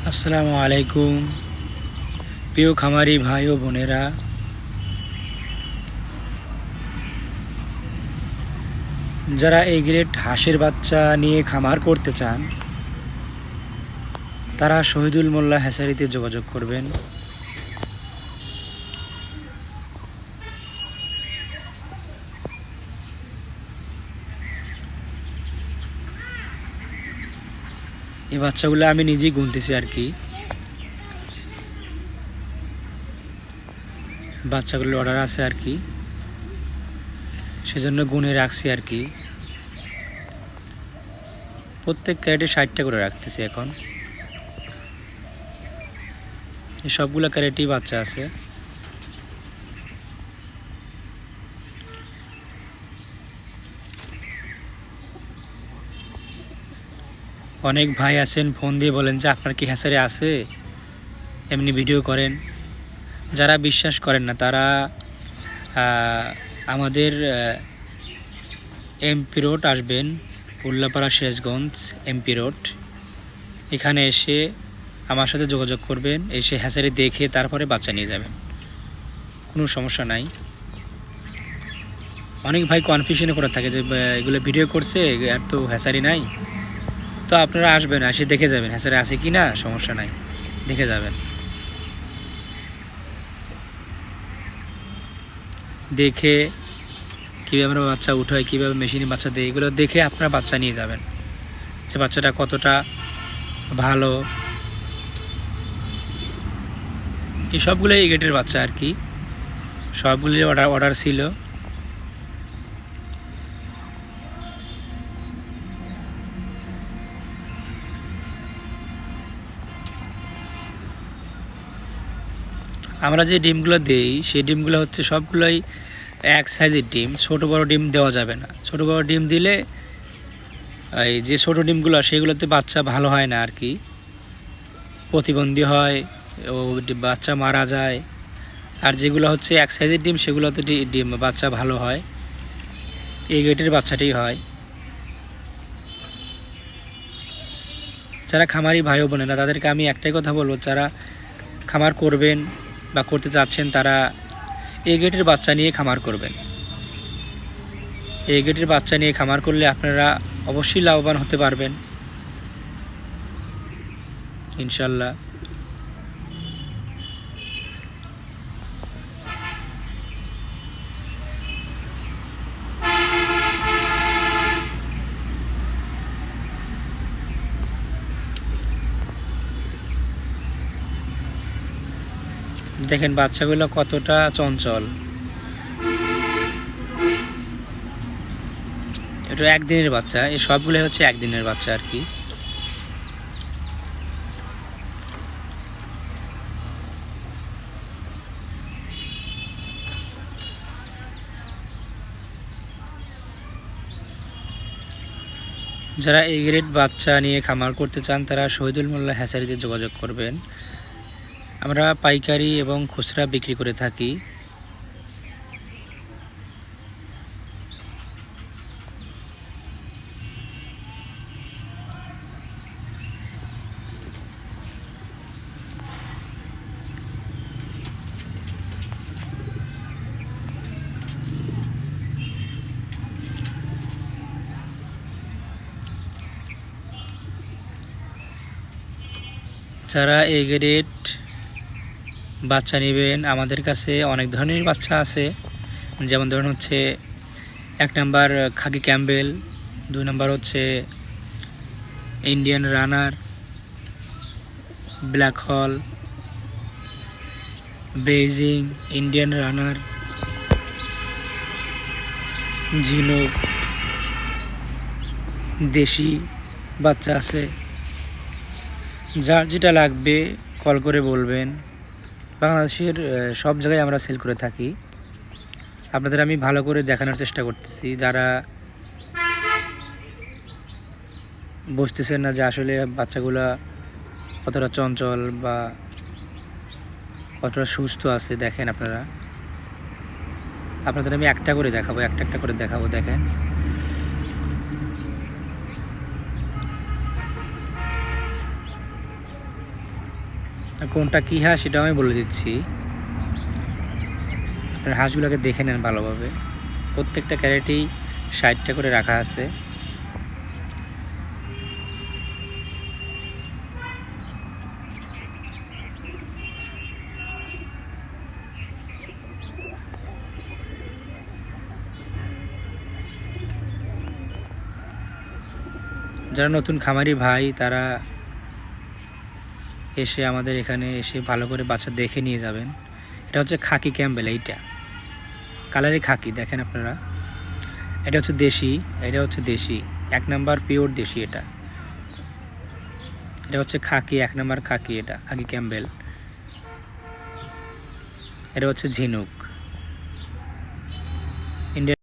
আসসালামু আলাইকুম প্রিয় খামারি ভাই ও বোনেরা, যারা এই গ্রেড হাঁসের বাচ্চা নিয়ে খামার করতে চান তারা শহীদুল মোল্লা হ্যাচারিতে যোগাযোগ করবেন। এই বাচ্চাগুলো আমি নিজেই গুনতেছি আর কি। বাচ্চাগুলো অর্ডার আছে আর কি, সেজন্য গুনে রাখছি আর কি। প্রত্যেক ক্যারেটে 60টা করে রাখতেছি এখন। এই সবগুলো ক্যারেটেই বাচ্চা আছে। অনেক ভাই আছেন ফোন দিয়ে বলেন যে আপনার কি হ্যাচারি আছে, এমনি ভিডিও করেন। যারা বিশ্বাস করেন না তারা আমাদের এমপি রোড আসবেন, উল্লাপাড়া শেষগঞ্জ এমপি রোড। এখানে এসে আমার সাথে যোগাযোগ করবেন, এসে হ্যাচারি দেখে তারপরে বাচ্চা নিয়ে যাবেন, কোনো সমস্যা নাই। অনেক ভাই কনফিউশনে করে থাকে যে এগুলো ভিডিও করছে আর তো হ্যাচারি নাই। তো আপনারা আসবেন, এসে দেখে যাবেন হ্যাচারি আছে কি না, সমস্যা নাই, দেখে যাবেন। দেখে কীভাবে আমরা বাচ্চা উঠাই, কীভাবে মেশিনে বাচ্চা দেয়, এগুলো দেখে আপনারা বাচ্চা নিয়ে যাবেন, যে বাচ্চাটা কতটা ভালো। এই সবগুলো এই গেটের বাচ্চা আর কি, সবগুলি অর্ডার ছিল। আমরা যে ডিমগুলো দেই সেই ডিমগুলো হচ্ছে সবগুলোই এক সাইজের ডিম, ছোট বড় ডিম দেওয়া যাবে না। ছোট বড় ডিম দিলে এই যে ছোট ডিমগুলো সেগুলোতে বাচ্চা ভালো হয় না আর কি, প্রতিবন্ধী হয়, ও বাচ্চা মারা যায়। আর যেগুলো হচ্ছে এক সাইজের ডিম সেগুলোতে ডিম বাচ্চা ভালো হয়, এই গেটের বাচ্চাটাই হয়। যারা খামারি ভাই বোনেরা তাদেরকে আমি একটাই কথা বলবো, যারা খামার করবেন বা করতে চাচ্ছেন তারা এই গেটের বাচ্চা নিয়ে খামার করবেন। এই গেটের বাচ্চা নিয়ে খামার করলে আপনারা অবশ্যই লাভবান হতে পারবেন ইনশাল্লাহ। দেখেন বাচ্চাগুলো কতটা চঞ্চল। এটা একদিনের বাচ্চা, এই সবগুলো হচ্ছে একদিনের বাচ্চা আর কি। যারা এই গ্রেড বাচ্চা নিয়ে খামার করতে চান তারা শহীদুল মোল্লা হ্যাচারিতে যোগাযোগ করবেন। আমরা পাইকারি এবং খুচরা বিক্রি করে থাকি। যারা এই গ্রেড বাচ্চা নেবেন, আমাদের কাছে অনেক ধরনের বাচ্চা আছে। যেমন ধরুন হচ্ছে 1 নাম্বার খাকি ক্যাম্বেল, 2 নাম্বার হচ্ছে ইন্ডিয়ান রানার, ব্ল্যাক হল, বেইজিং, ইন্ডিয়ান রানার, ঝিনুক, দেশি বাচ্চা আছে। যার যেটা লাগবে কল করে বলবেন। বাংলাদেশের সব জায়গায় আমরা সেল করে থাকি। আপনাদের আমি ভালো করে দেখানোর চেষ্টা করতেছি, যারা বুঝতেছেন না যে আসলে বাচ্চাগুলা কতটা চঞ্চল বা কতটা সুস্থ আছে। দেখেন আপনাদের আমি একটা করে দেখাবো, একটা করে দেখাবো। দেখেন আর কোনটা কী হাঁস সেটাও আমি বলে দিচ্ছি। আপনার হাঁসগুলোকে দেখে নেন ভালোভাবে। প্রত্যেকটা ক্যারেটেই 60টা করে রাখা আছে। যারা নতুন খামারি ভাই তারা এসে আমাদের এখানে এসে ভালো করে বাচ্চা দেখে নিয়ে যাবেন। এটা হচ্ছে খাকি ক্যাম্বেল, এইটা কালারে খাকি, দেখেন আপনারা। এটা হচ্ছে দেশি, এটা হচ্ছে দেশি 1 নাম্বার পিওর দেশি। এটা এটা হচ্ছে খাকি 1 নাম্বার খাকি, এটা খাকি ক্যাম্বেল। এটা হচ্ছে ঝিনুক।